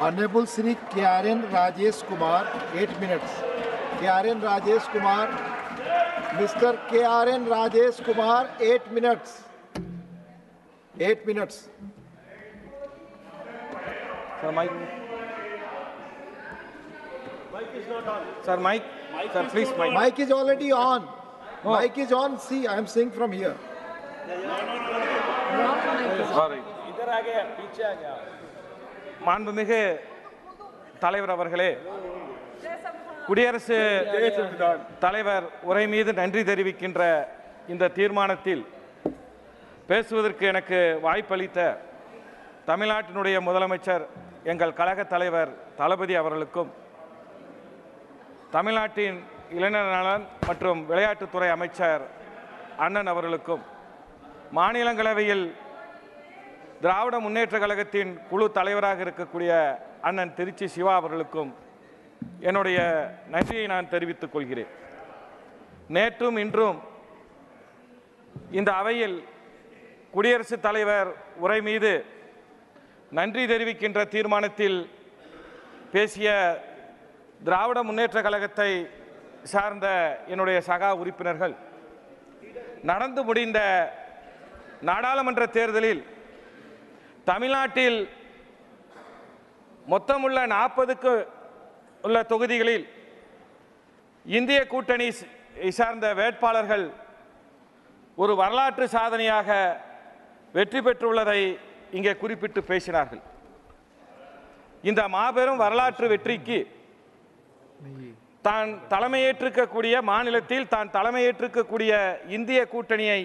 Honorable Sri Karen Rajesh Kumar, 8 minutes. Karen Rajesh Kumar, Mr. Karen Rajesh Kumar, 8 minutes. 8 minutes. Sir, mic. Mic is not on. Sir, mic. Sir, please, mic. Mic is already on. No. Mic is on. See, I am saying from here. Sorry. மாண்புமிகு தலைவர் அவர்களே, குடியரசு தலைவர் உரை மீது நன்றி தெரிவிக்கின்ற இந்த தீர்மானத்தில் பேசுவதற்கு எனக்கு வாய்ப்பளித்த தமிழ்நாட்டினுடைய முதலமைச்சர் எங்கள் கழக தலைவர் தளபதி அவர்களுக்கும், தமிழ்நாட்டின் இளைஞர் நலன் மற்றும் விளையாட்டுத்துறை அமைச்சர் அண்ணன் அவர்களுக்கும், மாநிலங்களவையில் திராவிட முன்னேற்ற கழகத்தின் குழு தலைவராக இருக்கக்கூடிய அண்ணன் திருச்சி சிவா அவர்களுக்கும் என்னுடைய நன்றியை நான் தெரிவித்துக் கொள்கிறேன். நேற்றும் இன்றும் இந்த அவையில் குடியரசுத் தலைவர் உரை மீது நன்றி தெரிவிக்கின்ற தீர்மானத்தில் பேசிய திராவிட முன்னேற்ற கழகத்தை சார்ந்த என்னுடைய சகா உறுப்பினர்கள் நடந்து முடிந்த நாடாளுமன்ற தேர்தலில் தமிழ்நாட்டில் மொத்தமுள்ள 40க்கு உள்ள தொகுதிகளில் இந்திய கூட்டணி சார்ந்த வேட்பாளர்கள் ஒரு வரலாற்று சாதனையாக வெற்றி பெற்றுள்ளதை இங்கே குறிப்பிட்டு பேசினார்கள். இந்த மாபெரும் வரலாற்று வெற்றிக்கு தான் தலைமையேற்றிருக்கக்கூடிய மாநிலத்தில் தான் தலைமையேற்றிருக்கக்கூடிய இந்திய கூட்டணியை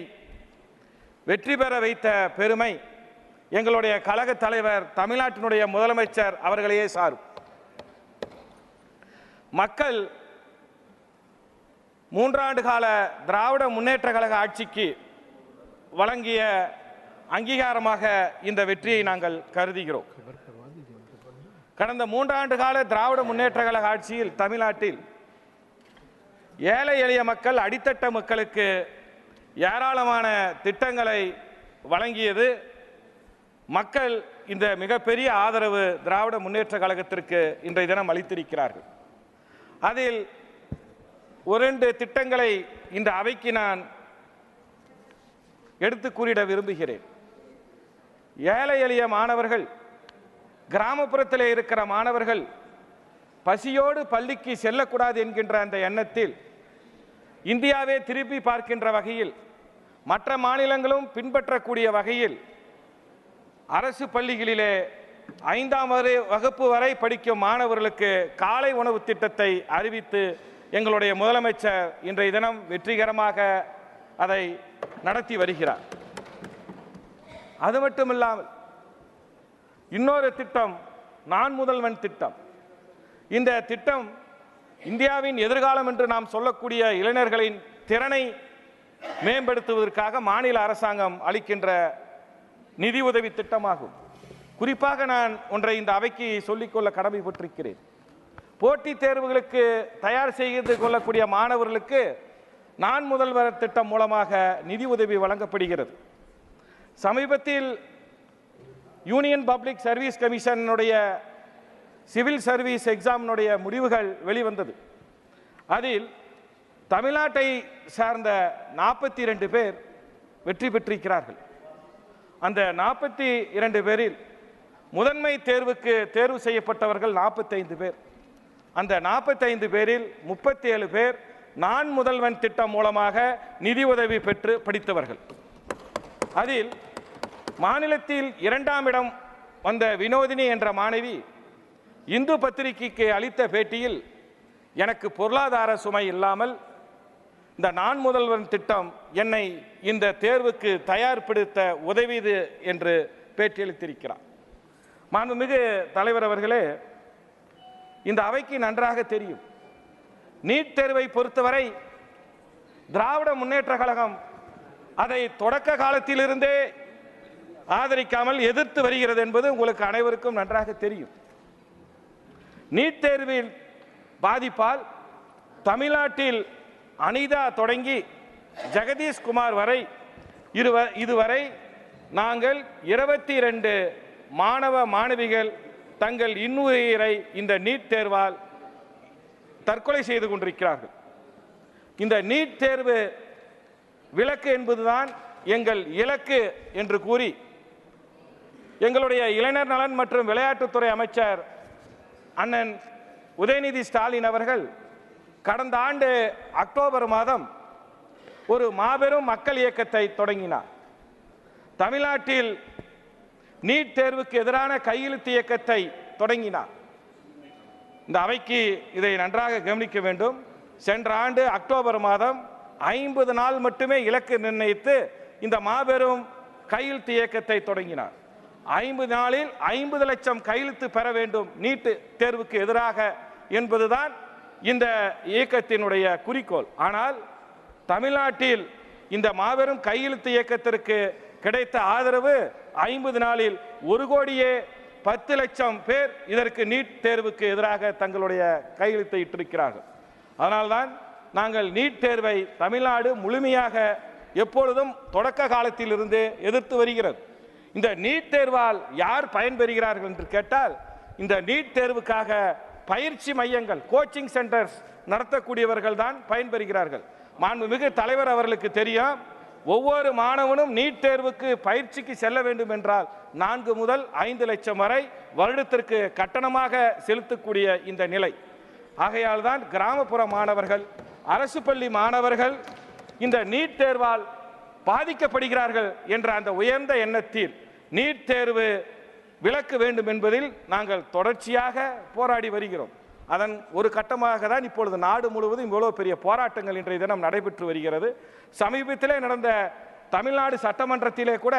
வெற்றி பெற வைத்த பெருமை எங்களுடைய கழக தலைவர் தமிழ்நாட்டினுடைய முதலமைச்சர் அவர்களையே சாரும். மக்கள் 3 ஆண்டு கால திராவிட முன்னேற்ற கழக ஆட்சிக்கு வழங்கிய அங்கீகாரமாக இந்த வெற்றியை நாங்கள் கருதுகிறோம். கடந்த 3 ஆண்டு கால திராவிட முன்னேற்ற கழக ஆட்சியில் தமிழ்நாட்டில் ஏழை எளிய மக்கள், அடித்தட்ட மக்களுக்கு ஏராளமான திட்டங்களை வழங்கியது. மக்கள் இந்த மிகப்பெரிய ஆதரவு திராவிட முன்னேற்ற கழகத்திற்கு இன்றைய தினம் அளித்திருக்கிறார்கள். அதில் 2 திட்டங்களை இந்த அவைக்கு நான் எடுத்து கூறிட விரும்புகிறேன். ஏழை எளிய மாணவர்கள், கிராமப்புறத்தில் இருக்கிற மாணவர்கள் பசியோடு பள்ளிக்கு செல்லக்கூடாது என்கின்ற அந்த எண்ணத்தில் இந்தியாவே திருப்பி பார்க்கின்ற வகையில், மற்ற மாநிலங்களும் பின்பற்றக்கூடிய வகையில் அரசு பள்ளிகளிலே 5ஆம் வகுப்பு வரை படிக்கும் மாணவர்களுக்கு காலை உணவு திட்டத்தை அறிவித்து எங்களுடைய முதலமைச்சர் இன்றைய தினம் வெற்றிகரமாக அதை நடத்தி வருகிறார். அது மட்டுமில்லாமல் இன்னொரு திட்டம் நான் முதல்வன் திட்டம். இந்த திட்டம் இந்தியாவின் எதிர்காலம் என்று நாம் சொல்லக்கூடிய இளைஞர்களின் திறனை மேம்படுத்துவதற்காக மாநில அரசாங்கம் அளிக்கின்ற நிதி உதவி திட்டமாகும். குறிப்பாக நான் ஒன்றை இந்த அவைக்கு சொல்லிக்கொள்ள கடமைப்பட்டிருக்கிறேன். போட்டித் தேர்வுகளுக்கு தயார் செய்து கொள்ளக்கூடிய மாணவர்களுக்கு நான் முதல்வர் திட்டம் மூலமாக நிதி உதவி வழங்கப்படுகிறது. சமீபத்தில் யூனியன் பப்ளிக் சர்வீஸ் கமிஷனுடைய சிவில் சர்வீஸ் எக்ஸாமினுடைய முடிவுகள் வெளிவந்தது. அதில் தமிழ்நாட்டை சார்ந்த 42 பேர் வெற்றி பெற்றிருக்கிறார்கள். அந்த 42 பேரில் முதன்மை தேர்வுக்கு தேர்வு செய்யப்பட்டவர்கள் 45 பேர். அந்த 45 பேரில் 37 பேர் நான் முதல்வன் திட்டம் மூலமாக நிதி உதவி பெற்று படித்தவர்கள். அதில் மாநிலத்தில் 2ஆம் இடம் வந்த வினோதினி என்ற மாணவி இந்து பத்திரிகைக்கு அளித்த பேட்டியில், எனக்கு பொருளாதார சுமை இல்லாமல் இந்த நான் முதல்வன் திட்டம் என்னை இந்த தேர்வுக்கு தயார்படுத்த உதவியது என்று பேட்டியளித்திருக்கிறார். மாண்புமிகு தலைவர் அவர்களே, இந்த அவைக்கு நன்றாக தெரியும், நீட் தேர்வை பொறுத்தவரை திராவிட முன்னேற்ற கழகம் அதை தொடக்க காலத்திலிருந்தே ஆதரிக்காமல் எதிர்த்து வருகிறது என்பது உங்களுக்கு அனைவருக்கும் நன்றாக தெரியும். நீட் தேர்வில் பாதிப்பால் தமிழ்நாட்டில் அனிதா தொடங்கி ஜெகதீஷ்குமார் வரை இதுவரை நாங்கள் 22 மாணவ மாணவிகள் தங்கள் இன்னுயிரை இந்த நீட் தேர்வால் தற்கொலை செய்து கொண்டிருக்கிறார்கள். இந்த நீட் தேர்வு விலக்கு என்பதுதான் எங்கள் இலக்கு என்று கூறி எங்களுடைய இளைஞர் நலன் மற்றும் விளையாட்டுத்துறை அமைச்சர் அண்ணன் உதயநிதி ஸ்டாலின் அவர்கள் கடந்த ஆண்டு அக்டோபர் மாதம் ஒரு மாபெரும் மக்கள் இயக்கத்தை தொடங்கினார். தமிழ்நாட்டில் நீட் தேர்வுக்கு எதிரான கையெழுத்து இயக்கத்தை தொடங்கினார். இந்த அவைக்கு இதை நன்றாக கவனிக்க வேண்டும். சென்ற ஆண்டு அக்டோபர் மாதம் 50 நாள் மட்டுமே இலக்கு நிர்ணயித்து இந்த மாபெரும் கையெழுத்து இயக்கத்தை தொடங்கினார். 50 நாளில் 50 லட்சம் கையெழுத்து பெற வேண்டும் நீட் தேர்வுக்கு எதிராக என்பதுதான் இந்த இயக்கத்தினுடைய குறிக்கோள். ஆனால் தமிழ்நாட்டில் இந்த மாபெரும் கையெழுத்து இயக்கத்திற்கு கிடைத்த ஆதரவு 50 நாளில் 1,10 லட்சம் பேர் இதற்கு நீட் தேர்வுக்கு எதிராக தங்களுடைய கையெழுத்தை இட்டிருக்கிறார்கள். அதனால்தான் நாங்கள் நீட் தேர்வை தமிழ்நாடு முழுமையாக எப்பொழுதும் தொடக்க காலத்தில் இருந்து எதிர்த்து வருகிறது. இந்த நீட் தேர்வால் யார் பயன்பெறுகிறார்கள் என்று கேட்டால், இந்த நீட் தேர்வுக்காக பயிற்சி மையங்கள், கோச்சிங் சென்டர்ஸ் நடத்தக்கூடியவர்கள் தான் பயன்பெறுகிறார்கள். மாண்புமிகு தலைவர் அவர்களுக்கு தெரியும், ஒவ்வொரு மாணவனும் நீட் தேர்வுக்கு பயிற்சிக்கு செல்ல வேண்டும் என்றால் 4 முதல் 5 லட்சம் வரை வருடத்திற்கு கட்டணமாக செலுத்தக்கூடிய இந்த நிலை. ஆகையால் தான் கிராமப்புற மாணவர்கள், அரசு பள்ளி மாணவர்கள் இந்த நீட் தேர்வால் பாதிக்கப்படுகிறார்கள் என்ற அந்த உயர்ந்த எண்ணத்தில் நீட் தேர்வு விலக்கு வேண்டும் என்பதில் நாங்கள் தொடர்ச்சியாக போராடி வருகிறோம். அதன் ஒரு கட்டமாக தான் இப்பொழுது நாடு முழுவதும் இவ்வளவு பெரிய போராட்டங்கள் இன்றைய தினம் நடைபெற்று வருகிறது. சமீபத்திலே நடந்த தமிழ்நாடு சட்டமன்றத்திலே கூட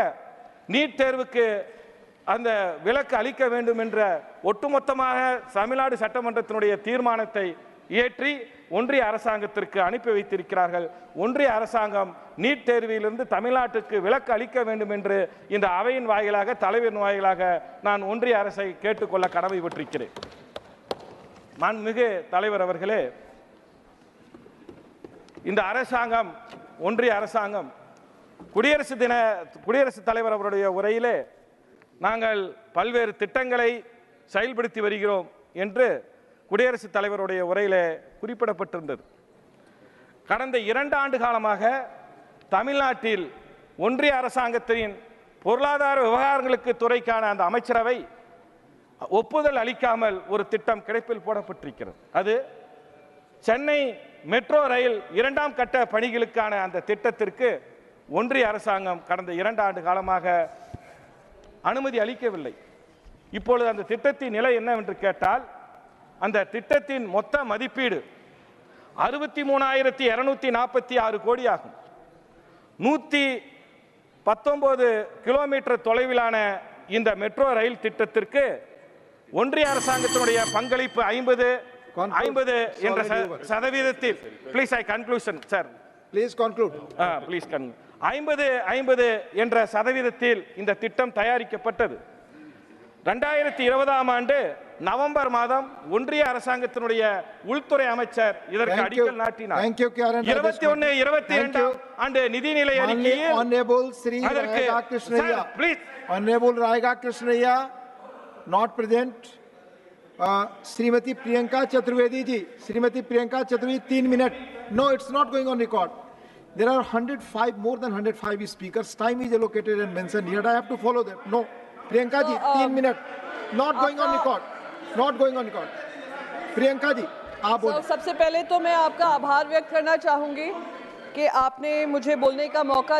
நீட் தேர்வுக்கு அந்த விலக்கு அளிக்க வேண்டும் என்ற ஒட்டுமொத்தமாக தமிழ்நாடு சட்டமன்றத்தினுடைய தீர்மானத்தை இயற்றி ஒன்றிய அரசாங்கத்திற்கு அனுப்பி வைத்திருக்கிறார்கள். ஒன்றிய அரசாங்கம் நீட் தேர்விலிருந்து தமிழ்நாட்டுக்கு விலக்கு அளிக்க வேண்டும் என்று இந்த அவையின் வாயிலாக, தலைவரின் வாயிலாக நான் ஒன்றிய அரசை கேட்டுக்கொள்ள கடமைப்பட்டிருக்கிறேன். மாண்புமிகு தலைவர் அவர்களே, இந்த அரசாங்கம், ஒன்றிய அரசாங்கம் குடியரசுத் தலைவர் அவருடைய உரையிலே நாங்கள் பல்வேறு திட்டங்களை செயல்படுத்தி வருகிறோம் என்று குடியரசுத் தலைவருடைய உரையிலே குறிப்பிடப்பட்டிருந்தது. கடந்த 2 ஆண்டு காலமாக தமிழ்நாட்டில் ஒன்றிய அரசாங்கத்தின் பொருளாதார விவகாரங்களுக்கு துறைக்கான அந்த அமைச்சரவை ஒப்புதல் அளிக்காமல் ஒரு திட்டம் கிடப்பில் போடப்பட்டிருக்கிறது. அது சென்னை மெட்ரோ ரயில் 2ஆம் கட்ட பணிகளுக்கான அந்த திட்டத்திற்கு ஒன்றிய அரசாங்கம் கடந்த 2 ஆண்டு காலமாக அனுமதி அளிக்கவில்லை. இப்பொழுது அந்த திட்டத்தின் நிலை என்னவென்று கேட்டால், அந்த திட்டத்தின் மொத்த மதிப்பீடு 63,246 கோடி ஆகும். 119 கிலோமீட்டர் தொலைவிலான இந்த மெட்ரோ ரயில் திட்டத்திற்கு ஒன்றிய அரசாங்கத்தினுடைய பங்களிப்பு 50 என்ற சதவீதத்தில், please I conclusion sir, please conclude, please 50 என்ற சதவீதத்தில் இந்த திட்டம் தயாரிக்கப்பட்டது. 2020ஆம் ஆண்டு நவம்பர் மாதம் ஒன்றிய அரசாங்கத்தினுடைய உள்துறை அமைச்சர் இதற்கு அடிக்கல் நாட்டினார். 21-22 ஆண்டு நிதிநிலை அறிக்கையில் Honorable Raiga Krishnaiya, not present. Srimati Priyanka Chaturvedi ji, Srimati Priyanka Chaturvedi, 3 minutes. No, it's not going on record. There are more than 105 speakers. Time is allocated and mentioned here. I have to follow them. No, Priyanka ji, 3 minutes. Not going on record. Not going on record. Priyanka ji, आप बोलिए। सबसे पहले तो मैं आपका आभार व्यक्त करना चाहूंगी कि आपने मुझे बोलने का मौका